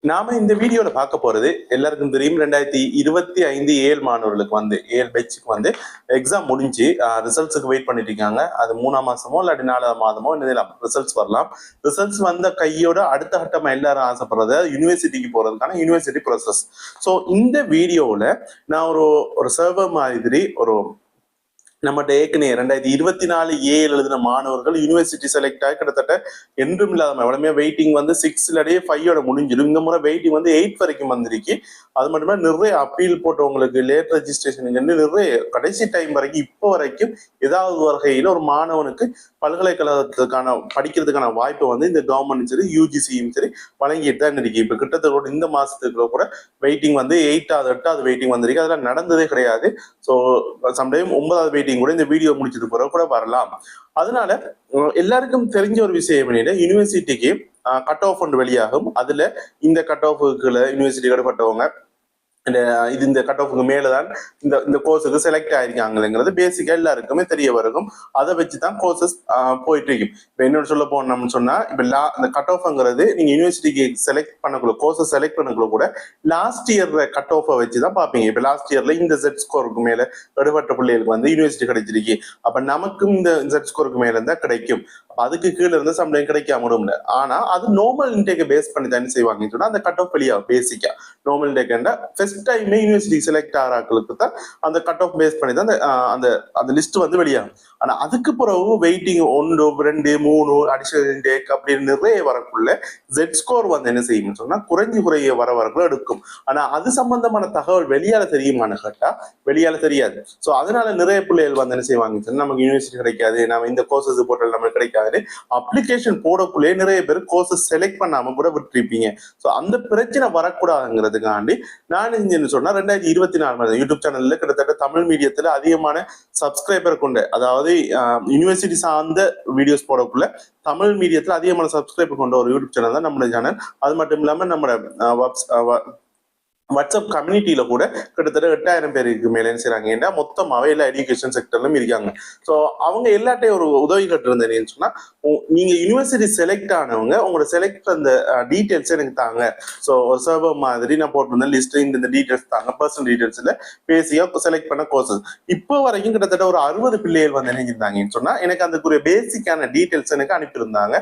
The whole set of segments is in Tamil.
நாம இந்த வீடியோல பார்க்க போறது எல்லாருக்கும் தெரியும் 2025 ஏழு மாணவர்களுக்கு வந்து ஏழு பேட்சுக்கு வந்து எக்ஸாம் முடிஞ்சு ரிசல்ட்ஸுக்கு வெயிட் பண்ணிட்டு இருக்காங்க. அது 3ஆம் மாசமோ இல்லாட்டி 4ஆம் மாதமோ என்னதெல்லாம் ரிசல்ட்ஸ் வரலாம். ரிசல்ட்ஸ் வந்த கையோட அடுத்த கட்டமா எல்லாரும் ஆசைப்படுறது யூனிவர்சிட்டிக்கு போறதுக்கான யூனிவர்சிட்டி ப்ராசஸ். ஸோ இந்த வீடியோவில் நான் ஒரு சர்வர் மாதிரி நம்மகிட்ட ஏற்கனவே 2024 எழுதின மாணவர்கள் யூனிவர்சிட்டி செலக்ட் ஆகி கிட்டத்தட்ட என்றும் இல்லாத எவ்வளவுமே வெயிட்டிங் வந்து 6 5 முடிஞ்சிடும். இந்த முறை வெயிட்டிங் வந்து 8 வரைக்கும் வந்திருக்கு. அது மட்டுமே நிறைய அப்பீல் போட்டவங்களுக்கு லேட் ரெஜிஸ்ட்ரேஷனுக்கு நிறைய கடைசி டைம் வரைக்கும் இப்போ வரைக்கும் ஏதாவது வகையில் ஒரு மாணவனுக்கு பல்கலைக்கழகத்துக்கான படிக்கிறதுக்கான வாய்ப்பை வந்து இந்த கவர்மெண்ட் சரி யூஜிசியும் சரி வழங்கிட்டு தான் இருக்கு. இப்போ கிட்டத்தட்ட இந்த மாசத்துக்கு கூட வெயிட்டிங் வந்து 8வது வெயிட்டிங் வந்திருக்கு. அதெல்லாம் நடந்ததே கிடையாது. ஸோ சம்டைம் 9வது வெயிட்டிங் கூட இந்த வீடியோ முடிச்சது பிறகு கூட வரலாம். அதனால எல்லாருக்கும் தெரிஞ்ச ஒரு விஷயம் என்ன, யூனிவர்சிட்டிக்கு கட் ஆஃப் ஒன்று வெளியாகும். அதுல இந்த கட் ஆஃபுக்குள்ள யூனிவர்சிட்டி கடப்பட்டவங்க இந்த கட் ஆஃபுக்கு மேலதான் இந்த கோர்ஸுக்கு செலக்ட் ஆயிருக்காங்கிறது பேசிக்கா எல்லாருக்குமே தெரிய வரும். அதை வச்சுதான் கோர்சஸ் போயிட்டு இருக்கும். இப்ப என்னோட சொல்ல போனோம்னு சொன்னா, இப்ப இந்த கட் ஆஃப்ங்கிறது நீங்க யூனிவர்சிட்டிக்கு செலக்ட் பண்ணக்குள்ள கோர்சஸ் செலக்ட் பண்ணக்குள்ள கூட லாஸ்ட் இயர் கட் ஆஃபை வச்சுதான் பாப்பீங்க. இப்ப லாஸ்ட் இயர்ல இந்த Z ஸ்கோருக்கு மேல எடுபட்ட பிள்ளைகளுக்கு வந்து யூனிவர்சிட்டி கிடைச்சிருக்கு. அப்ப நமக்கும் இந்த Z ஸ்கோருக்கு மேல இருந்தா கிடைக்கும். அதுக்கு கீழே இருந்து சம்டைம் கிடைக்காம முடியல. ஆனா அது நார்மல் இன்டேக்கை பேஸ் பண்ணி தான் செய்வாங்கன்னு சொன்னா அந்த கட் ஆஃப் வெளியாகும். பேசிக்கா நார்மல் இன்டேக் ஃபர்ஸ்ட் டைமே யூனிவர்சிட்டி செலக்ட் ஆகிறாங்களுக்கு தான் அந்த கட் ஆஃப் பேஸ் பண்ணி தான் அந்த லிஸ்ட் வந்து வெளியாகும். ஆனா அதுக்கு பிறகு வெயிட்டிங் 1 2 3 அடிஷனல் இன்டேக் அப்படின்னு நிறைய வரக்குள்ள Z ஸ்கோர் வந்து என்ன செய்யும்னு சொன்னா குறைய வரக்குள்ள எடுக்கும். ஆனா அது சம்பந்தமான தகவல் வெளியால தெரியுமான்னு கேட்டா வெளியால தெரியாது. ஸோ அதனால நிறைய பிள்ளைகள் வந்து என்ன செய்வாங்க, நமக்கு யூனிவர்சிட்டி கிடைக்காது, நம்ம இந்த கோர்சஸ் போட்டால் நமக்கு கிடைக்காது, அப்ளிகேஷன் போடக்குள்ளே நிறைய பேர் கோர்சஸ் செலக்ட் பண்ணாம கூட விட்டுருப்பீங்க. ஸோ அந்த பிரச்சனை வரக்கூடாதுங்கிறதுக்காண்டி நான் என்ன சொன்னா 2024 யூடியூப் சேனல்ல கிட்டத்தட்ட தமிழ் மீடியத்துல அதிகமான சப்ஸ்கிரைபர் கொண்டு, அதாவது யூனிவர்சிட்டி சார்ந்த வீடியோஸ் போடக்குள்ள தமிழ் மீடியத்துல அதிகமான சப்ஸ்கிரைபர் கொண்ட ஒரு யூடியூப் சேனல் தான் நம்மளோட சேனல். அது மட்டும் இல்லாம நம்ம வாட்ஸ்அப் கம்யூனிட்டியில கூட கிட்டத்தட்ட 8000 பேருக்கு மேலே செய்யறாங்க. ஏன்னா மொத்தமாவே எல்லா எஜுகேஷன் செக்டர்லும் இருக்காங்க. ஸோ அவங்க எல்லாட்டையும் ஒரு உதவி கட்டு இருந்தேன்னு சொன்னா, நீங்க யூனிவர்சிட்டி செலக்ட் ஆனவங்க உங்களோட செலக்ட் அந்த டீட்டெயில்ஸ் எனக்கு தாங்க. ஸோ ஒரு சர்வர் மாதிரி நான் போட்டிருந்தேன் லிஸ்ட், இந்த டீட்டெயில்ஸ் தாங்க, பர்சனல் டீட்டெயில்ஸ்ல பேசியா செலக்ட் பண்ண கோர்சஸ். இப்போ வரைக்கும் கிட்டத்தட்ட ஒரு 60 பிள்ளைகள் வந்து நினைஞ்சிருந்தாங்கன்னு சொன்னா எனக்கு அந்த பேசிக்கான டீட்டெயில்ஸ் எனக்கு அனுப்பியிருந்தாங்க.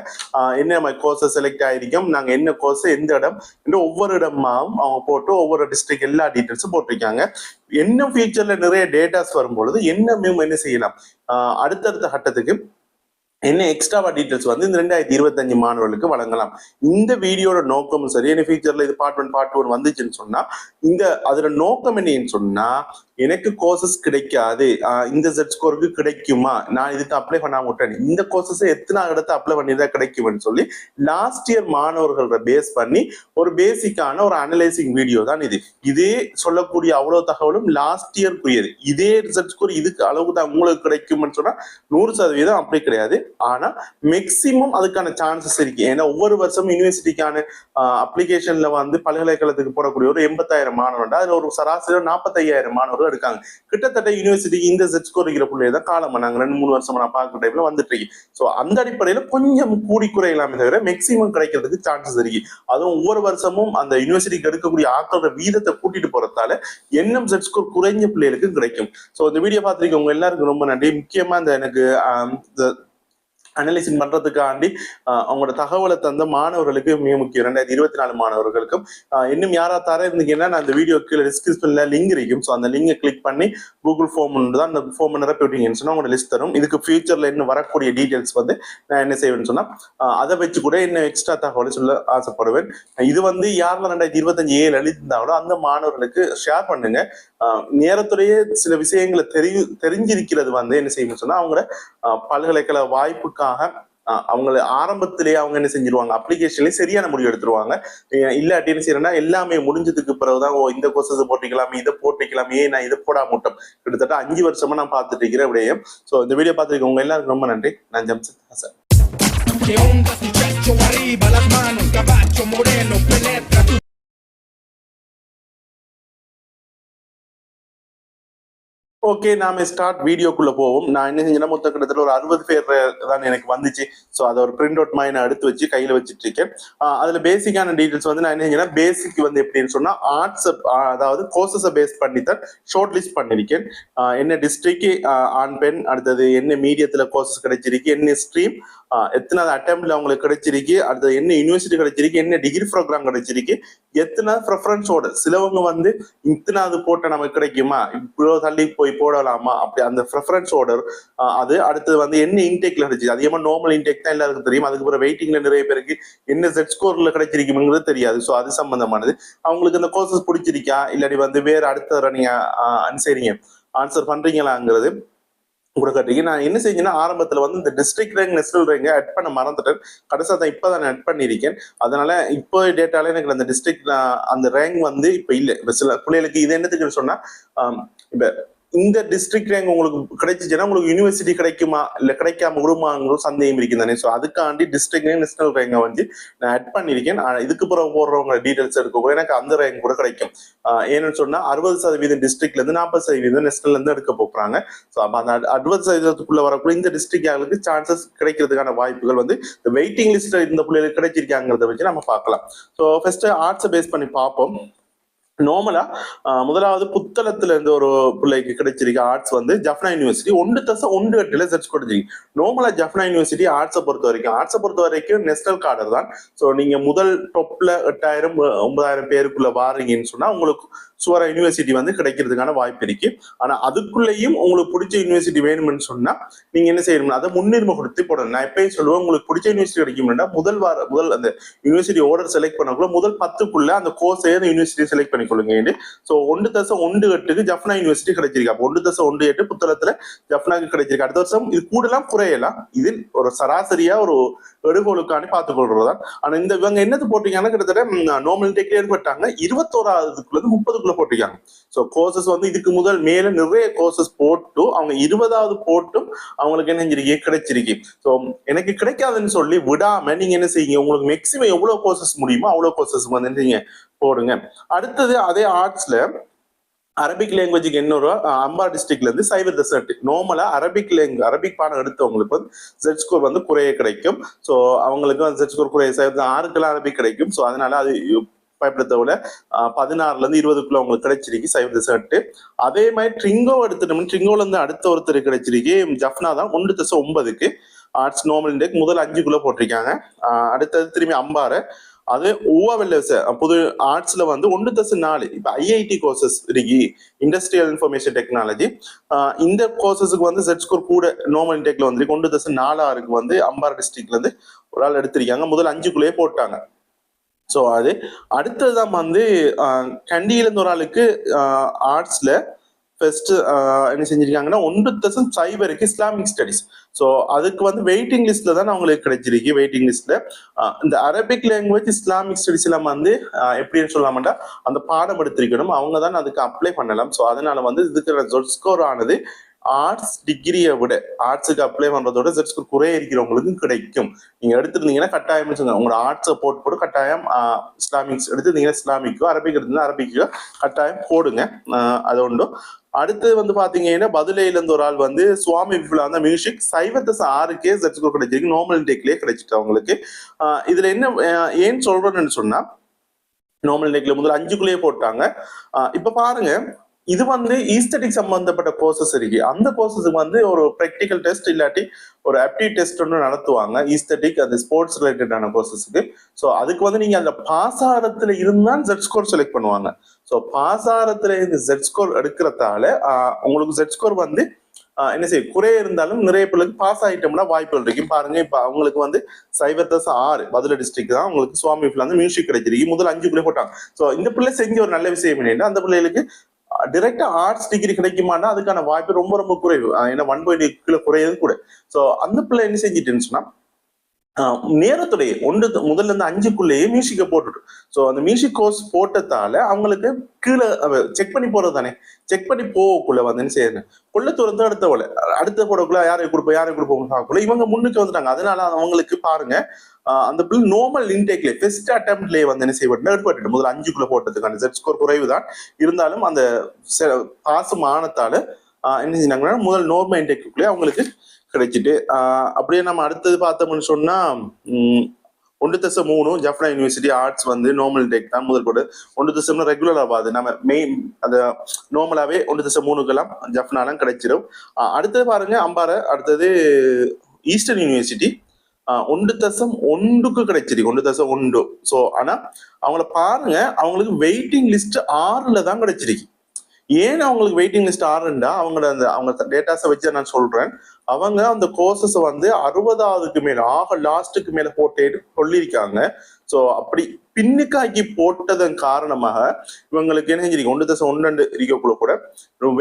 என்ன மாதிரி கோர்சஸ் செலக்ட் ஆயிருக்கும், நாங்க என்ன கோர்ஸ் எந்த இடம் என்று ஒவ்வொரு இடமாவும் அவங்க போட்டு ஒவ்வொரு டிஸ்ட்ரிக்ட் எல்லா டீட்டெயில்ஸும் போட்டிருக்காங்க. என்ன ஃபியூச்சர்ல நிறைய டேட்டாஸ் வரும்பொழுது என்ன செய்யலாம், அடுத்தடுத்த கட்டத்துக்கு என்ன எக்ஸ்ட்ராவா டீட்டெயில்ஸ் வந்து இந்த 2025 மாணவர்களுக்கு வழங்கலாம். இந்த வீடியோட நோக்கமும் சரி, என்ன ஃபியூச்சர்ல இது பார்ட் 1 வந்துச்சுன்னு சொன்னா அதோட நோக்கம் என்னன்னு சொன்னா, எனக்கு கோர்சஸ் கிடைக்காது, இந்த Z ஸ்கோருக்கு கிடைக்குமா, நான் இதுக்கு அப்ளை பண்ணாம விட்டேன், இந்த கோர்சஸ் எத்தனை இடத்த அப்ளை பண்ணிதான் கிடைக்கும்னு சொல்லி லாஸ்ட் இயர் மாணவர்களோட பேஸ் பண்ணி ஒரு பேசிக்கான ஒரு அனலைசிங் வீடியோ தான் இது. இதே சொல்லக்கூடிய அவ்வளவு தகவலும் லாஸ்ட் இயர்க்குரியது. இதே Z ஸ்கோர் இதுக்கு அளவு தான் உங்களுக்கு கிடைக்கும்னு சொன்னா 100% அப்படி கிடையாது. ஆனா மேக்சிமம் அதுக்கான சான்சஸ் இருக்கு. ஏன்னா ஒவ்வொரு வருஷமும் யூனிவர்சிட்டிக்கான அப்ளிகேஷன்ல வந்து பல்கலைக்கழகத்துக்கு போடக்கூடிய ஒரு 80,000 மாணவர்கள், அதுல ஒரு சராசரி 45,000 மாணவர்கள் இருக்காங்க. கிட்டத்தட்ட யூனிவர்சிட்டிக்கு இந்த Z ஸ்கோர் இருக்கிற பிள்ளைய தான் காலமா நாங்க 2-3 வருஷமா நான் பார்க்குற டைம்ல வந்துட்டு இருக்கு. ஸோ அந்த அடிப்படையில கொஞ்சம் கூடி குறையலாமே தவிர மேக்சிமம் கிடைக்கிறதுக்கு சான்சஸ் இருக்கு. அதுவும் ஒவ்வொரு வருஷமும் அந்த யூனிவர்சிட்டிக்கு எடுக்கக்கூடிய ஆக்களோட வீதத்தை கூட்டிட்டு போறதால எண்ணம் Z ஸ்கோர் குறைஞ்ச பிள்ளைகளுக்கு கிடைக்கும். ஸோ இந்த வீடியோ பார்த்துருக்கவங்க எல்லாருக்கும் ரொம்ப நன்றி. முக்கியமா இந்த எனக்கு அனலைசிங் பண்றதுக்காண்டி அவங்களோட தகவலை தந்த மாணவர்களுக்கு மிக முக்கியம். 2024 மாணவர்களுக்கும் இன்னும் யாரா தர இருந்தீங்கன்னா நான் அந்த வீடியோ கீழே டிஸ்கிரிப்ஷன்ல லிங்க் இருக்கும். ஸோ அந்த லிங்கை கிளிக் பண்ணி கூகுள் ஃபார்ம் தான் அந்த ஃபார்ம் நிரப்பி விட்டீங்கன்னு சொன்னா உங்களோட லிஸ்ட் தரும். இதுக்கு ஃபியூச்சர்ல இன்னும் வரக்கூடிய டீடைல்ஸ் வந்து நான் என்ன செய்வேன்னு சொன்னா அதை வச்சு கூட இன்னும் எக்ஸ்ட்ரா தகவலை சொல்ல ஆசைப்படுவேன். இது வந்து யாரெல்லாம் 2025 எழுதியிருந்தாங்களோ அந்த மாணவர்களுக்கு ஷேர் பண்ணுங்க. நேரத்துடைய சில விஷயங்களை தெரிஞ்சிருக்கிறது வந்து என்ன செய்யணும்னு சொன்னா அவங்கள பல்கலைக்கழக வாய்ப்புக்காக அவங்களை ஆரம்பத்திலேயே அவங்க என்ன செஞ்சிருவாங்க, அப்ளிகேஷன்லயே சரியான முடிவு எடுத்துருவாங்க. இல்லாட்டி என்ன செய்யறேன்னா எல்லாமே முடிஞ்சதுக்கு பிறகுதான் இந்த கோர்சஸ் போட்டிக்கலாமே, இதை போட்டிக்கலாமே, நான் இதை போடாம விட்டோம். கிட்டத்தட்ட 5 வருஷமா நான் பார்த்துட்டு இருக்கிற விடயம். ஸோ இந்த வீடியோ பார்த்துருக்கவங்க எல்லாருக்கும் ரொம்ப நன்றி. நான் ஜம்ஷத் ஹசன். ஓகே, நாம ஸ்டார்ட் வீடியோக்குள்ள போவோம். நான் என்ன செஞ்சேன்னா மொத்தம் கிட்டத்தட்ட ஒரு 60 பேர் தான் எனக்கு வந்துச்சு. ஸோ அதை ஒரு பிரிண்ட் அவுட் மாதிரி நான் எடுத்து வச்சு கையில வச்சுட்டு இருக்கேன். அதுல பேசிக்கான டீடைல்ஸ் வந்து நான் என்ன செஞ்சேன்னா பேசிக் வந்து எப்படின்னு சொன்னா ஆர்ட்ஸ், அதாவது கோர்சஸை பேஸ் பண்ணி தான் ஷார்ட் லிஸ்ட் பண்ணிருக்கேன். என்ன டிஸ்ட்ரிக்ட், ஆண் பெண், அடுத்தது என்ன மீடியத்துல கோர்சஸ் கிடைச்சிருக்கு, என்ன ஸ்ட்ரீம், எத்தனாவது அட்டெம்ப்ட்ல அவங்களுக்கு கிடைச்சிருக்கு, அடுத்தது என்ன யூனிவர்சிட்டி கிடைச்சிருக்கு, என்ன டிகிரி ப்ரோக்ராம் கிடைச்சிருக்கு, எத்தனை ப்ரெஃபரன்ஸ் ஆர்டர். சிலவங்க வந்து இத்தனாவது போட்ட நமக்கு கிடைக்குமா, இவ்வளவு தள்ளி போய் போடலாமா, அப்படி அந்த ப்ரெஃபரன்ஸ் ஆர்டர். அது அடுத்தது வந்து என்ன இன்டேக்ல கிடைச்சிருக்கு. அதிகமா நார்மல் இன்டேக் தான் எல்லாருக்கும் தெரியும். அதுக்கப்புறம் வெயிட்டிங்ல நிறைய பேருக்கு என்ன செட் ஸ்கோர்ல கிடைச்சிருக்குங்கிறது தெரியாது. ஸோ அது சம்பந்தமானது. அவங்களுக்கு இந்த கோர்சஸ் பிடிச்சிருக்கா, இல்லாட்டி வந்து வேற அடுத்த நீங்க ஆன்சர் பண்றீங்களாங்கிறது கூட கட்டிக்கு. நான் என்ன செஞ்சேன்னா ஆரம்பத்துல வந்து இந்த district rank national rank add பண்ண மறந்துட்டேன். கடைசியா தான் இப்பதான் ஆட் பண்ணியிருக்கேன். அதனால இப்போ டேட்டால எனக்கு அந்த டிஸ்ட்ரிக்ட் அந்த ரேங்க் வந்து இப்ப இல்ல. சில பிள்ளைகளுக்கு இது என்னத்துக்குன்னு சொன்னா, இப்ப இந்த டிஸ்ட்ரிக்ட் ரேங்க் உங்களுக்கு கிடைச்சிச்சுன்னா உங்களுக்கு யூனிவர்சிட்டி கிடைக்குமா இல்ல கிடைக்காம விடுமாங்கிற சந்தேகம் இருக்கு தானே. ஸோ அதுக்காண்டி டிஸ்ட்ரிக்ட் ரேங்க் நேஷனல் ரேங்கை வந்து நான் ஆட் பண்ணியிருக்கேன். இதுக்கு பிறகு போடுறவங்க டீடைல்ஸ் எடுக்க எனக்கு அந்த ரேங்க் கூட கிடைக்கும். ஏன்னு சொன்னா 60% டிஸ்ட்ரிக்ட்ல இருந்து 40% நேஷனல்ல இருந்து எடுக்க போறாங்க. ஸோ அப்ப அந்த 60%க்குள்ள வரக்கூடிய இந்த டிஸ்ட்ரிக்ட் சான்சஸ் கிடைக்கிறதுக்கான வாய்ப்புகள் வந்து வெயிட்டிங் லிஸ்ட்ல இருந்த பிள்ளைகளுக்கு கிடைச்சிருக்காங்கிறத வச்சு நம்ம பார்க்கலாம். ஸோ ஃபர்ஸ்ட் ஆர்ட்ஸை பேஸ் பண்ணி பார்ப்போம். நார்மலா முதலாவது புத்தளத்துல இருந்து ஒரு பிள்ளைக்கு கிடைச்சிருக்கு ஆர்ட்ஸ் வந்து ஜஃப்னா யூனிவர்சிட்டி 1.18 செர்ச் கொடுத்திருக்கு. நார்மலா ஜஃப்னா யூனிவர்சிட்டி ஆர்ட்ஸை பொறுத்த வரைக்கும் நேஷனல் கார்டர் தான். ஸோ நீங்க முதல் டொப்ல 8,000 9,000 பேருக்குள்ள வாரீங்கன்னு சொன்னா உங்களுக்கு சுவர யூனிவர்சிட்டி வந்து கிடைக்கிறதுக்கான வாய்ப்பு இருக்கு. ஆனா அதுக்குள்ளேயும் உங்களுக்கு பிடிச்ச யூனிவர்சிட்டி வேணும்னு சொன்னா நீங்க என்ன செய்யணும்னா அதை முன்னுரிமை கொடுத்து போடணும். நான் எப்பயும் சொல்லுவேன், உங்களுக்கு பிடிச்ச யூனிவர்சிட்டி கிடைக்கும்னா முதல் அந்த யூனிவர்சிட்டி ஆர்டர் செலக்ட் பண்ணக்குள்ள முதல் 10க்குள்ள அந்த கோர்ஸ் யூனிவர்சிட்டி செலக்ட் பண்ணி கொள்ளுங்க. ஸோ 1.18 ஜஃப்னா யூனிவர்சிட்டி கிடைச்சிருக்கு. அப்போ 1.18 புத்தகத்துல ஜஃப்னாக்கு கிடைச்சிருக்கு. அடுத்த வருஷம் இது கூடலாம் குறையலாம். இதில் ஒரு சராசரியா ஒரு எடுகோலுக்காண்டி பார்த்துக் கொள்றதுதான். ஆனா இந்த இவங்க என்னது போட்டீங்கன்னா கிட்டத்தட்ட நார்மல் டேக்ல ஏற்பட்டாங்க 21வது 30க்குள்ள போட்டிருக்காங்க. ஸோ கோர்சஸ் வந்து இதுக்கு முதல் மேல நிறைய கோர்சஸ் போட்டு அவங்க 20வது போட்டும் அவங்களுக்கு என்ன செஞ்சிருக்கு கிடைச்சிருக்கு. ஸோ எனக்கு கிடைக்காதுன்னு சொல்லி விடாம நீங்க என்ன செய்யுங்க, உங்களுக்கு மேக்சிமம் எவ்வளவு கோர்சஸ் முடியுமோ அவ்வளவு கோர்சஸ் வந்து நீங்க போடுங்க. அடுத்தது அதே ஆர்ட்ஸ்ல அரபிக் லாங்குவேஜுக்கு இன்னொரு அம்பார் டிஸ்ட்ரிக்ட்ல இருந்து சைவர் டெசர்ட். நார்மலா அரபிக் பாடம் எடுத்தவங்களுக்கு வந்து செட் ஸ்கோர் வந்து குறைய கிடைக்கும். ஸோ அவங்களுக்கு அந்த செட் ஸ்கோர் குறைய 6க்கெல்லாம் அரபிக் கிடைக்கும். ஸோ அதனால அது பயப்படுத்தவிட 16ல இருந்து 20க்குள்ள உங்களுக்கு கிடைச்சிருக்கு சைவர் டெசர்ட். அதே மாதிரி ட்ரிங்கோ எடுத்துட்டோம்னா ட்ரிங்கோல இருந்து அடுத்த ஒருத்தர் கிடைச்சிருக்கு ஜஃப்னா தான் 1.9க்கு ஆர்ட்ஸ் நார்மல் இண்டெக் முதல் 5க்குள்ள போட்டிருக்காங்க. அடுத்தது திரும்பி அம்பாறை. அது புது ஆர்ட்ஸ்ல வந்து 1.4 இப்ப ஐஐடி கோர்சஸ் இருக்கு, இண்டஸ்ட்ரியல் இன்ஃபர்மேஷன் டெக்னாலஜி. இந்த கோர்சஸுக்கு வந்து செட் ஸ்கோர் கூட நார்மல் இன்டெக்ல வந்து 1.46க்கு வந்து அம்பாறை டிஸ்ட்ரிக்ட்ல இருந்து ஒரு ஆள் எடுத்திருக்காங்க. முதல் 5க்குள்ளேயே போட்டாங்க. ஸோ அது அடுத்ததுதான் வந்து கண்டியில இருந்து ஒரு ஆளுக்கு ஆர்ட்ஸ்ல ஃபர்ஸ்ட் என்ன செஞ்சிருக்காங்கன்னா 1.0க்கு இஸ்லாமிக் ஸ்டடிஸ். ஸோ அதுக்கு வந்து வெயிட்டிங் லிஸ்ட்ல தான் அவங்களுக்கு கிடைச்சிருக்கு. வெயிட்டிங் லிஸ்ட்ல இந்த அரபிக் லாங்குவேஜ் இஸ்லாமிக் ஸ்டடிஸ் எல்லாம் வந்து எப்படின்னு சொல்லாமட்டா அந்த பாடம் எடுத்திருக்கணும், அவங்க தான் அதுக்கு அப்ளை பண்ணலாம். ஸோ அதனால வந்து இதுக்கு ஜெட் ஸ்கோர் ஆனது ஆர்ட்ஸ் டிகிரியை விட ஆர்ட்ஸுக்கு அப்ளை பண்றதோட செட் ஸ்கோர் குறைய இருக்கிறவங்களுக்கும் கிடைக்கும். நீங்க எடுத்திருந்தீங்கன்னா கட்டாயம் உங்களோட ஆர்ட்ஸை போட்டு கட்டாயம் இஸ்லாமிக்ஸ் எடுத்துருந்தீங்கன்னா இஸ்லாமிக்கோ, அரபிக் எடுத்திருந்தா அரபிக்கோ கட்டாயம் போடுங்க. அது ஒன்றும். அடுத்து வந்து பாத்தீங்கன்னா பதுளையில இருந்து ஒரு ஆள் வந்து சுவாமி விபுலா மியூசிக் 6க்கே செட் ஸ்கோர் கிடைச்சிருக்கு. நார்மல் இன்டேக்லயே கிடைச்சிட்டு அவங்களுக்கு. இதுல என்ன ஏன் சொல்றேன்னு சொன்னா நார்மல் இன்டேக்ல முதல்ல 5க்குள்ளேயே போட்டாங்க. இப்ப பாருங்க, இது வந்து ஈஸ்தட்டிக் சம்பந்தப்பட்ட கோர்சஸ் இருக்கு. அந்த கோர்சஸுக்கு வந்து ஒரு ப்ராக்டிக்கல் டெஸ்ட் இல்லாட்டி ஒரு ஆப்டிடியூட் டெஸ்ட் ஒன்று நடத்துவாங்க. ஈஸ்தட்டிக் அந்த ஸ்போர்ட்ஸ் ரிலேட்டடான கோர்சஸுக்கு. ஸோ அதுக்கு வந்து நீங்க அந்த பாசாரத்துல இருந்தால் செட் ஸ்கோர் செலக்ட் பண்ணுவாங்க. ஸோ பாசாரத்துல இருந்து செட் ஸ்கோர் எடுக்கிறதால உங்களுக்கு செட் ஸ்கோர் வந்து என்ன செய்யும் குறைய இருந்தாலும் நிறைய பிள்ளைக்கு பாஸ் ஆயிட்டோம்னா வாய்ப்புகள் இருக்கும். பாருங்க, இப்ப அவங்களுக்கு வந்து 0.6 பதுளை டிஸ்ட்ரிக்ட் தான் உங்களுக்கு சுவாமி விபுலா மியூசிக் கிடைச்சிருக்கு. முதல் 5க்குள்ளே போட்டாங்க. ஸோ இந்த பிள்ளை செஞ்ச ஒரு நல்ல விஷயம் என்னன்னா அந்த பிள்ளைகளுக்கு டைரக்டா ஆர்ட்ஸ் டிகிரி கிடைக்குமானா அதுக்கான வாய்ப்பு ரொம்ப ரொம்ப குறைவு. ஏன்னா 1.8 குறையது கூட. ஸோ அந்த பிள்ளை என்ன செஞ்சிட்டுன்னு சொன்னா நேரத்துடைய முதல்ல இருந்து 5க்குள்ளேயே மியூசிக்கை போட்டுட்டு ஸோ அந்த மியூசிக் கோர்ஸ் போட்டதால அவங்களுக்கு கீழே செக் பண்ணி போறது தானே. செக் பண்ணி போகக்குள்ள வந்து என்ன செய்யணும், கொள்ள துறந்து அடுத்த போடக்குள்ள யாரை கொடுப்போம் இவங்க முன்னுக்கு வந்துட்டாங்க. அதனால அவங்களுக்கு பாருங்க அந்த பிள்ளை நார்மல் இன்டேக்ல ஃபர்ஸ்ட் அட்டெம்ப்ட்லயே வந்து என்ன செய்யப்பட்டு எடுப்பட்டு முதல்ல 5க்குள்ள போட்டதுக்கான செட் ஸ்கோர் குறைவு தான் இருந்தாலும் அந்த பாசம் ஆனத்தால என்ன செஞ்சாங்கன்னா முதல் நார்மல் இன்டேக்குள்ளே அவங்களுக்கு கிடைச்சிட்டு அப்படியே நம்ம அடுத்தது பார்த்தோம்னு சொன்னா 1.3 ஜஃப்னா யூனிவர்சிட்டி ஆர்ட்ஸ் வந்து நார்மல் டெக் தான் முதல் போட்டு 1.3 ரெகுலர் ஆகாது நம்ம மெயின் அது நார்மலாவே 1.3க்கெல்லாம் ஜஃப்னாலாம் கிடைச்சிடும். அடுத்தது பாருங்க அம்பாறை, அடுத்தது ஈஸ்டர்ன் யூனிவர்சிட்டி 1.1க்கு கிடைச்சிருக்கு 1.1. ஸோ ஆனா அவங்கள பாருங்க அவங்களுக்கு வெயிட்டிங் லிஸ்ட் 6ல தான் கிடைச்சிருக்கு. ஏன் அவங்களுக்கு வெயிட்டிங் லிஸ்ட் 6ண்டா அவங்க டேட்டாஸை வச்சு நான் சொல்றேன். அவங்க அந்த கோர்சஸ் வந்து 60க்கு மேல லாஸ்ட்டுக்கு மேல போட்டேன்னு சொல்லியிருக்காங்க. ஸோ அப்படி பின்னுக்காக்கி போட்டதன் காரணமாக இவங்களுக்கு என்ன செஞ்சிருக்கு 1.1 இருக்கக்குள்ள கூட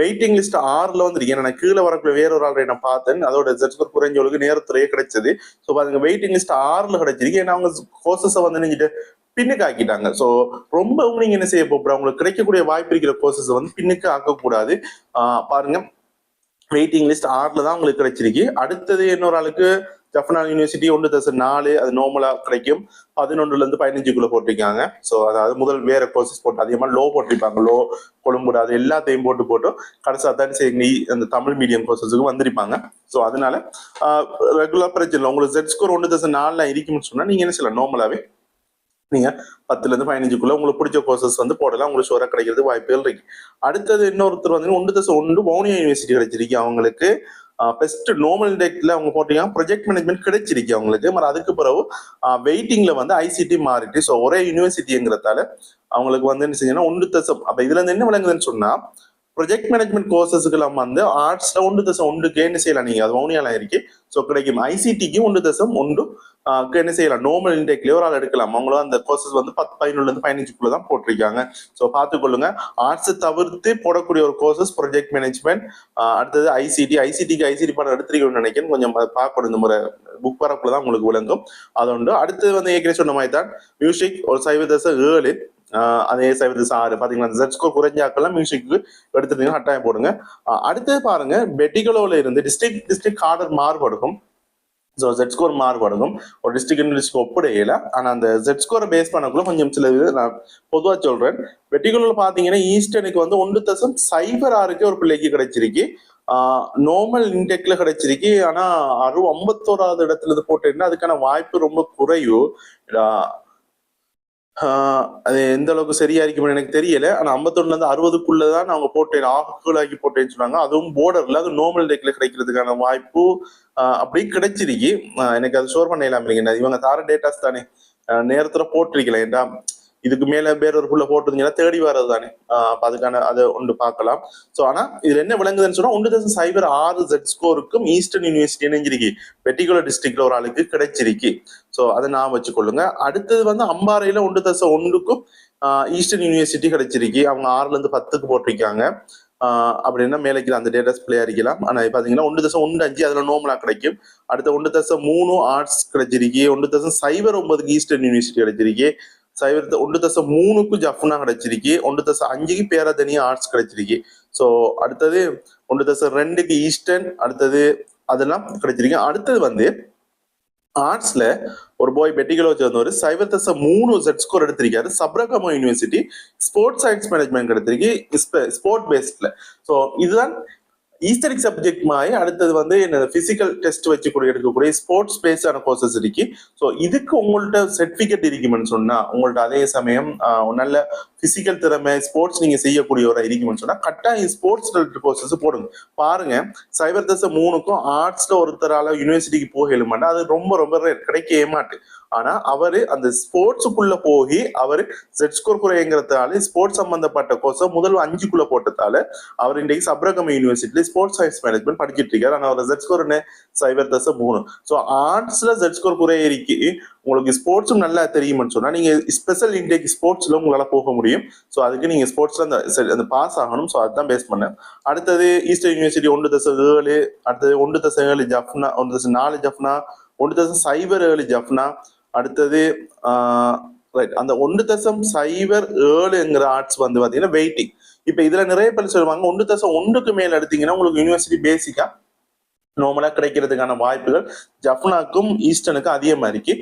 வெயிட்டிங் லிஸ்ட் 6ல வந்துருக்கு. ஏன்னா கீழே வரக்குள்ள வேற ஒரு ஆள் நான் பார்த்தேன், அதோட ஜட்ஜ் குறைஞ்சவங்களுக்கு நேரத்துறையே கிடைச்சது. ஸோ பாருங்க வெயிட்டிங் லிஸ்ட் 6ல கிடைச்சிருக்கு. ஏன்னா அவங்க கோர்சஸை வந்து நினைச்சிட்டு பின்னுக்கு ஆக்கிட்டாங்க. ஸோ ரொம்பவும் நீங்க என்ன செய்ய போறோம், உங்களுக்கு கிடைக்கக்கூடிய வாய்ப்பு இருக்கிற கோர்சஸ் வந்து பின்னுக்கு ஆக்கக்கூடாது. பாருங்க வெயிட்டிங் லிஸ்ட் 6ல தான் உங்களுக்கு கிடைச்சிருக்கு. அடுத்தது இன்னொரு ஆளுக்கு ஜஃப்னா யூனிவர்சிட்டி 1.4 அது நார்மலா கிடைக்கும். 11ல இருந்து 15க்குள்ள போட்டிருக்காங்க. ஸோ அதாவது முதல் வேற கோர்சஸ் போட்டு அதிகமா லோ போட்டிருப்பாங்க, லோ கொழும்புடு அது எல்லாத்தையும் போட்டு கடைசி அதான் சரி அந்த தமிழ் மீடியம் கோர்சஸுக்கு வந்திருப்பாங்க. ஸோ அதனால ரெகுலர் பிரச்சனை இல்லை. உங்களுக்கு Z ஸ்கோர் 1.4 இருக்குன்னு சொன்னா நீங்க என்ன செய்யலாம், நார்மலாவே நீங்க 10ல இருந்து 15க்குள்ள உங்களுக்கு பிடிச்ச கோர்சஸ் வந்து போடலாம், உங்களுக்கு ஷோரா கிடைக்கிறது வாய்ப்புகள் இருக்கு. அடுத்தது இன்னொருத்தர் வந்து 1.1 வவுனியா யூனிவர்சிட்டி கிடைச்சிருக்கு அவங்களுக்கு. பெஸ்ட் நார்மல் இன்டெக்ல அவங்க போட்டீங்கன்னா ப்ரொஜெக்ட் மேனேஜ்மெண்ட் கிடைச்சிருக்கு அவங்களுக்கு. அதுக்கு பிறகு வெயிட்டிங்ல வந்து ஐசிடி மாறிட்டு, ஸோ ஒரே யூனிவர்சிட்டிங்கிறதால அவங்களுக்கு வந்து என்ன செய்யணும் 1. அப்ப இதுல இருந்து என்ன விளங்குதுன்னு சொன்னா ப்ரொஜெக்ட் மேனேஜ்மெண்ட் கோர்சஸ்க்கு நம்ம வந்து ஆர்ட்ஸ்ல 1.1க்கு என்ன செய்யலாம், நீங்க அது வவுனியால இருக்கு. ஸோ கிடைக்கும். ஐசிடிக்கு 1.1 என்ன செய்யலாம், நார்மல் இன்டெக்லயே ஒரு ஆள் எடுக்கலாம். அவங்களும் அந்த கோர்சஸ் வந்து 11ல இருந்து 15க்குள்ள தான் போட்டிருக்காங்க. ஸோ பார்த்துக்கொள்ளுங்க. ஆர்ட்ஸ் தவிர்த்து போடக்கூடிய ஒரு கோர்சஸ் ப்ரொஜெக்ட் மேனேஜ்மெண்ட், அடுத்தது ஐசிடிக்கு ஐசிடி பாடம் எடுத்துருக்கணும்னு நினைக்கிறேன். கொஞ்சம் பார்க்கணும், இந்த முறை புக் வரக்குள்ள தான் உங்களுக்கு விளங்கும். அது உண்டு. அடுத்தது வந்து ஏற்கனவே சொன்ன மாதிரி தான் மியூசிக் ஒரு 0.7, அதே 0.6 பாத்தீங்கன்னா Z ஸ்கோர் குறைஞ்சாக்கெல்லாம் மியூசிக்கு எடுத்துட்டீங்கன்னா கட்டாயம் போடுங்க. அடுத்தது பாருங்க பெட்டிகளோல இருந்து டிஸ்ட்ரிக்ட் ஆர்டர் மாறுபடும். ஸோ Z ஸ்கோர் மாறுபடும். ஒரு டிஸ்ட்ரிக்ட் ஒப்படையில ஆனா அந்த Z ஸ்கோரை பேஸ் பண்ணக்குள்ள கொஞ்சம் சில நான் பொதுவா சொல்றேன். வெட்டிகளோல பாத்தீங்கன்னா ஈஸ்டர்னுக்கு வந்து 1.06க்கு ஒரு பிள்ளைக்கு கிடைச்சிருக்கு. நார்மல் இன்டெக்ல கிடைச்சிருக்கு. ஆனா 51வது இடத்துல இருந்து போட்டேன்னா அதுக்கான வாய்ப்பு ரொம்ப குறைவு. அது எந்த அளவுக்கு சரியா இருக்குன்னு எனக்கு தெரியல. ஆனா 51ல இருந்து 60க்குள்ளதான் அவங்க போட்டேன், ஆகுலாக்கி போட்டேன்னு சொன்னாங்க. அதுவும் போர்டர்ல அது நார்மல் டெக்ல கிடைக்கிறதுக்கான வாய்ப்பு அப்படி கிடைச்சிருக்கு. எனக்கு அது ஷோர் பண்ண இல்லாம இவங்க தார டேட்டாஸ் தானே நேரத்துல போட்டிருக்கல. ஏன்டா இதுக்கு மேல வேற ஒரு புள்ள போட்டுருந்தீங்கன்னா தேடி வர்றது தானே. அதுக்கான அதை ஒன்று பார்க்கலாம். ஸோ ஆனா இதுல என்ன விளங்குதுன்னு சொன்னா 1.06 Z ஸ்கோருக்கும் ஈஸ்டர்ன் யூனிவர்சிட்டி இணைஞ்சிருக்கு. பெட்டிகுலர் டிஸ்ட்ரிக்ட்ல ஒரு ஆளுக்கு கிடைச்சிருக்கு. ஸோ அதை நான் வச்சுக்கொள்ளுங்க. அடுத்தது வந்து அம்பாறையில 1.1க்கும் ஈஸ்டர்ன் யூனிவர்சிட்டி கிடைச்சிருக்கு. அவங்க 6ல இருந்து 10க்கு போட்டிருக்காங்க. அப்படின்னா மேலைக்கு அந்த டேட்டாஸ் பிளே அடிக்கலாம். ஆனா பாத்தீங்கன்னா 1.15 அதுல நோமலா கிடைக்கும். அடுத்த 1.3 ஆர்ட்ஸ் கிடைச்சிருக்கு. 1.09க்கு ஈஸ்டர்ன் யூனிவர்சிட்டி கிடைச்சிருக்கு. 1.3க்கு ஜஃப்னா கிடைச்சிருக்கு. 1.5க்கு பேராதனியா ஆர்ட்ஸ் கிடைச்சிருக்கு. ஸோ அடுத்தது 1.2க்கு ஈஸ்டர்ன், அடுத்தது அதெல்லாம் கிடைச்சிருக்கு. அடுத்தது வந்து ஆர்ட்ஸ்ல ஒரு பாய் பெட்டிகளோ சேர்ந்தவர் 0.3 Z ஸ்கோர் எடுத்திருக்காரு. சப்ரகமோ யூனிவர்சிட்டி ஸ்போர்ட்ஸ் சயின்ஸ் மேனேஜ்மெண்ட் எடுத்திருக்கு, ஸ்போர்ட் பேஸ்ட்ல. ஸோ இதுதான் ஈஸ்டரிக் சப்ஜெக்ட் மாதிரி. அடுத்தது வந்து என்ன பிசிக்கல் டெஸ்ட் வச்சு கூட எடுக்கக்கூடிய ஸ்போர்ட்ஸ் பேஸான கோர்சஸ் இருக்கு. ஸோ இதுக்கு உங்கள்ட்ட சர்டிபிகேட் இருக்குமென்னு சொன்னா, உங்கள்ட்ட அதே சமயம் நல்ல பிசிக்கல் திறமை ஸ்போர்ட்ஸ் நீங்க செய்யக்கூடியவரா இருக்குமென்னு சொன்னா கட்டாயம் ஸ்போர்ட்ஸ் கோர்சஸ் போடுங்க. பாருங்க 0.3க்கும் ஆர்ட்ஸ்ல ஒருத்தரால யூனிவர்சிட்டிக்கு போக எழுமாட்டா, அது ரொம்ப ரொம்ப கிடைக்கவே மாட்டு. ஆனா அவரு அந்த ஸ்போர்ட்ஸுக்குள்ள போய் அவரு Z ஸ்கோர் குறைங்கிறதால ஸ்போர்ட்ஸ் சம்பந்தப்பட்ட கோர்ஸை முதல் 5க்குள்ள போட்டதால அவர் இன்றைக்கு சப்ரகம் யூனிவர்சிட்டியில ஸ்போர்ட்ஸ் சயின்ஸ் மேனேஜ்மெண்ட் படிச்சுட்டு இருக்காரு. ஆனா அவர் Z ஸ்கோர் என்ன 0.3. ஸோ ஆர்ட்ஸ்ல Z ஸ்கோர் குறைய இருக்கு. உங்களுக்கு ஸ்போர்ட்ஸும் நல்லா தெரியும்னு சொன்னா நீங்க ஸ்பெஷல் இன்டேக் ஸ்போர்ட்ஸ்ல உங்களால போக முடியும். ஸோ அதுக்கு நீங்க ஸ்போர்ட்ஸ்ல அந்த பாஸ் ஆகணும். ஸோ அதுதான் பேஸ் பண்ணேன். அடுத்தது ஈஸ்டர்ன் யூனிவர்சிட்டி 1.7, அடுத்தது 1.7 ஜஃப்னா, 1.4 ஜஃப்னா, 1.07 ஜஃப்னா, அடுத்தது அந்த 1.07ங்கிற ஆர்ட்ஸ் வந்து பாத்தீங்கன்னா வெயிட்டிங். இப்ப இதுல நிறைய பேர் சொல்லுவாங்க 1.1க்கு மேல எடுத்தீங்கன்னா உங்களுக்கு யூனிவர்சிட்டி பேசிக்கா நார்மலா கிடைக்கிறதுக்கான வாய்ப்புகள் ஜஃப்னாக்கும் ஈஸ்டர்னுக்கும் அதிகமா இருக்கு.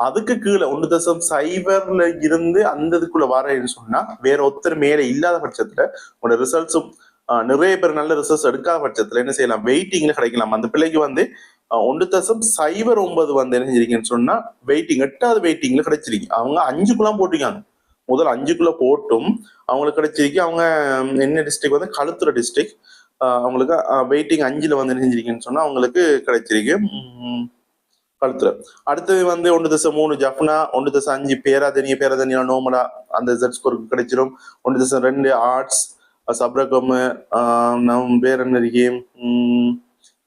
அதுக்கு கீழே 1.0 இருந்து அந்த இதுக்குள்ள வரேன்னு சொன்னா வேற ஒருத்தர் மேல இல்லாத பட்சத்துல உங்களோட ரிசல்ட்ஸும் நிறைய பேர் நல்ல ரிசல்ட்ஸ் எடுக்காத பட்சத்துல என்ன செய்யலாம், வெயிட்டிங்ல கிடைக்கலாம். அந்த பிள்ளைக்கு வந்து 1.09 வந்து என்ன செஞ்சிருக்கீங்கன்னு சொன்னா வெயிட்டிங் 8வது வெயிட்டிங்ல கிடைச்சிருக்கு. அவங்க 5க்குள்ள போட்டிருக்காங்க. முதல் 5க்குள்ள போட்டும் அவங்களுக்கு கிடைச்சிருக்கு. அவங்க என்ன டிஸ்ட்ரிக்ட் வந்து களுத்துறை டிஸ்ட்ரிக்ட். அவங்களுக்கு வெயிட்டிங் 5ல வந்து என்ன செஞ்சிருக்கீங்கன்னு சொன்னா அவங்களுக்கு கிடைச்சிருக்கு களுத்துறை. அடுத்தது வந்து 1.3 ஜப்னா, 1.5 பேராதனியா நோமலா அந்த ஜெட் ஸ்கோருக்கு கிடைச்சிடும். 1.2 ஆர்ட்ஸ் சப்ரகம் நம்ம பேர் என்ன இருக்கு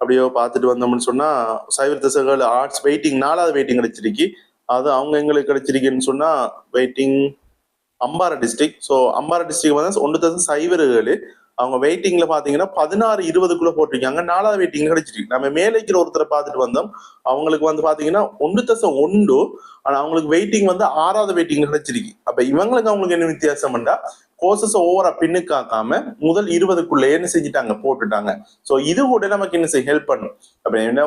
அப்படியோ பார்த்துட்டு வந்தோம்னு சொன்னா 0.7 ஆர்ட்ஸ் வெயிட்டிங் 4வது வெயிட்டிங் கிடைச்சிருக்கு. அது அவங்க எங்களுக்கு கிடைச்சிருக்குன்னு சொன்னா waiting Ampara district. So Ampara district வந்து 1.07 அவங்க வெயிட்டிங்ல பாத்தீங்கன்னா 16-20க்குள்ள போட்டிருக்காங்க. 4வது வெயிட்டிங் கிடைச்சிருக்கு. நம்ம மேலைக்கிற ஒருத்தரை பார்த்துட்டு வந்தோம். அவங்களுக்கு வந்து பாத்தீங்கன்னா 1.1, ஆனா அவங்களுக்கு வெயிட்டிங் வந்து 6வது வெயிட்டிங் கிடைச்சிருக்கு. அப்ப இவங்களுக்கு அவங்களுக்கு என்ன வித்தியாசம்டா, கோர்சஸ் ஓவரா பின்னுக்காக்காம முதல் 20க்குள்ள என்ன செஞ்சுட்டாங்க போட்டுட்டாங்க. ஸோ இது கூட நமக்கு என்ன செய்ய ஹெல்ப் பண்ணும். அப்ப என்ன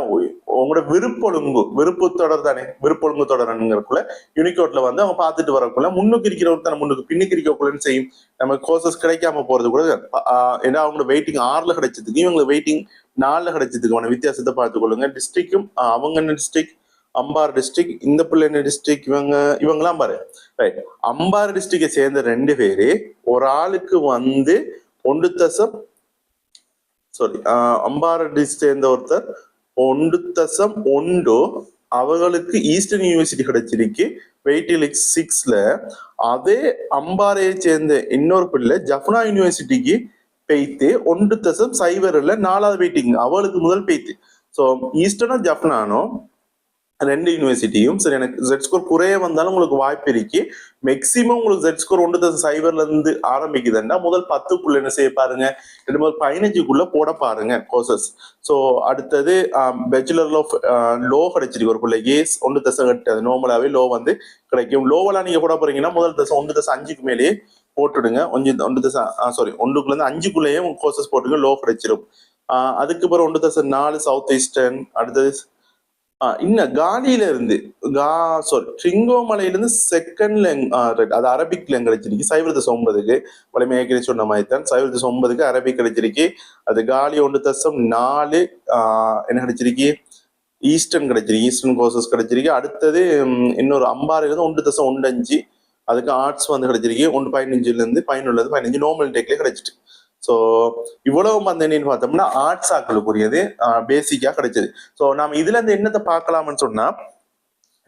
உங்களோட விருப்பு தொடர் தானே, விருப்பொழுங்கு தொடரணுங்கிறக்குள்ள யூனிகோட்ல வந்து அவங்க பார்த்துட்டு வரக்குள்ள முன்னுக்கு இருக்கிற ஒருத்தனை முன்னுக்கு பின்னுக்கு இருக்கக்குள்ளன்னு செய்யும் நம்ம கோர்சஸ் கிடைக்காம போறது கூட. ஏன்னா அவங்களோட வெயிட்டிங் 6ல கிடைச்சதுக்கு இவங்களுக்கு வெயிட்டிங் 4ல கிடைச்சதுக்கான வித்தியாசத்தை பார்த்துக்கொள்ளுங்க. டிஸ்ட்ரிக்டும் அவங்க என்ன டிஸ்ட்ரிக்ட் அம்பாறை டிஸ்ட்ரிக்ட், இந்த பிள்ளை என்ன டிஸ்ட்ரிக்ட் இவங்கெல்லாம் பாரு ரைட். அம்பாறை டிஸ்ட்ரிக்டை சேர்ந்த 2 பேரு ஒரு ஆளுக்கு வந்து அம்பாறை டிஸ்ட்ரிக்ட் சேர்ந்த ஒருத்தர் 1.1 அவங்களுக்கு ஈஸ்டர்ன் யூனிவர்சிட்டி கிடைச்சிருக்கு வெயிட்டிங் 6ல. அதே அம்பாறையை சேர்ந்த இன்னொரு பிள்ளை ஜஃப்னா யூனிவர்சிட்டிக்கு பெய்த்து 1.0ல 4வது வெயிட்டிங் அவளுக்கு முதல் பெய்த்து. ஸோ ஈஸ்டர்னும் ஜஃப்னானும் 2 யூனிவர்சிட்டியும் சரி எனக்கு ஜெட் ஸ்கோர் குறைய வந்தாலும் உங்களுக்கு வாய்ப்பு இருக்கு. மேக்சிமம் உங்களுக்கு ஜெட் ஸ்கோர் 1.0ல இருந்து ஆரம்பிக்குதுன்னா முதல் 10க்குள்ள என்ன செய்ய பாருங்க, 15க்குள்ள போட பாருங்க கோர்சஸ். ஸோ அடுத்தது பேச்சுலர் லோ கிடைச்சிருக்கு ஒரு பிள்ளைக்கு 1.8. அது நார்மலாவே லோ வந்து கிடைக்கும். லோவெல்லாம் நீங்க போட போறீங்கன்னா முதல் 1.5க்கு மேலேயே போட்டுடுங்க. 1க்குள்ள இருந்து 5க்குள்ளேயே கோர்சஸ் போட்டுங்க, லோ கிடைச்சிடும். அதுக்கு பிறகு 1.4 சவுத் ஈஸ்டர்ன். அடுத்தது இன்னும் காலியில இருந்து ட்ரிங்கோமலையில இருந்து செகண்ட்ல அது அரபிக்ல கிடைச்சிருக்கு 0.9க்கு வலிமையாக சொன்ன மாதிரி தான் 0.9க்கு அரபிக் கிடைச்சிருக்கு. அது காலி 1.4 என்ன கிடைச்சிருக்கு ஈஸ்டர்ன் கிடைச்சிருக்கு, ஈஸ்டர்ன் கோர்சஸ் கிடைச்சிருக்கு. அடுத்தது இன்னொரு அம்பாறையில இருந்து 1.15 அதுக்கு ஆர்ட்ஸ் வந்து கிடைச்சிருக்கு. 1.15ல இருந்து 15 நார்மல் டேக்ல கிடைச்சிட்டு. ஸோ இவ்வளவு வந்து என்னன்னு பார்த்தோம்னா ஆர்ட்ஸ் ஆக்களுக்குரியது பேசிக்கா கிடைச்சது. ஸோ நாம இதுல இருந்து என்னத்தை பார்க்கலாம்னு சொன்னா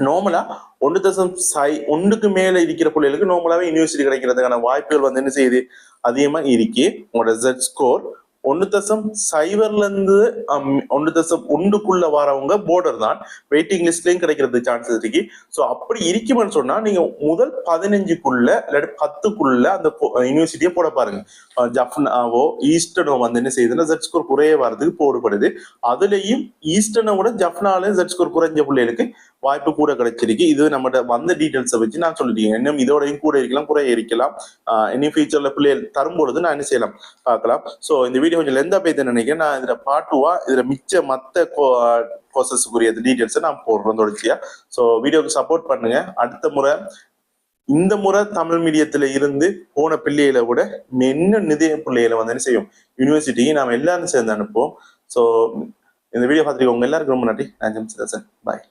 நார்மலா 1.1க்கு மேல இருக்கிற பிள்ளைகளுக்கு நார்மலாவே யூனிவர்சிட்டி கிடைக்கிறதுக்கான வாய்ப்புகள் வந்து என்ன செய்யுது அதிகமா இருக்கு. உங்களோட ஜெட் ஸ்கோர் 1.0ல இருந்து 1.1க்குள்ள வரவங்க போர்டர் தான் வெயிட்டிங் லிஸ்ட்லயும் கிடைக்கிறது சான்சஸ் இருக்கு. ஸோ அப்படி இருக்குமென்னு சொன்னா நீங்க முதல் 15க்குள்ள இல்லாட்டி 10க்குள்ள அந்த யூனிவர்சிட்டியை போட பாருங்க. ஜஃப்னாவோ ஈஸ்டர்னோ வந்து என்ன செய்யுதுன்னா ஜெட் ஸ்கோர் குறைய வரதுக்கு போடுபடுது. அதுலயும் ஈஸ்டர்னை விட ஜஃப்னால ஜெட் ஸ்கோர் குறைஞ்ச பிள்ளைகளுக்கு வாய்ப்பு கூட கிடைச்சிருக்கு. இது நம்மகிட்ட வந்த டீட்டெயில்ஸை வச்சு நான் சொல்லிட்டேன். இன்னும் இதோடையும் கூட இருக்கலாம் குறைய இருக்கலாம். இன்னும் ஃபியூச்சர்ல பிள்ளைகள் தரும்பொழுது நான் என்ன செய்யலாம் பார்க்கலாம். ஸோ இந்த வீடியோ கொஞ்சம் லெந்தா போய்த்து நினைக்கிறேன். நான் இதுல பாட்டுவா இதுல மிச்ச மத்த கோர்சஸ்க்குரிய டீட்டெயில்ஸை நான் போடுறோம் தொடர்ச்சியா. ஸோ வீடியோக்கு சப்போர்ட் பண்ணுங்க. இந்த முறை தமிழ் மீடியத்துல இருந்து போன பிள்ளைகளை விட என்ன நிதிய பிள்ளைகளை வந்து என்ன செய்யும் யூனிவர்சிட்டிக்கு நாம எல்லாரும் சேர்ந்து அனுப்புவோம். ஸோ இந்த வீடியோ பார்த்துருக்கோங்க எல்லாருக்கும் ரொம்ப நன்றி. நான் ஜெம்ஸ் பாய்.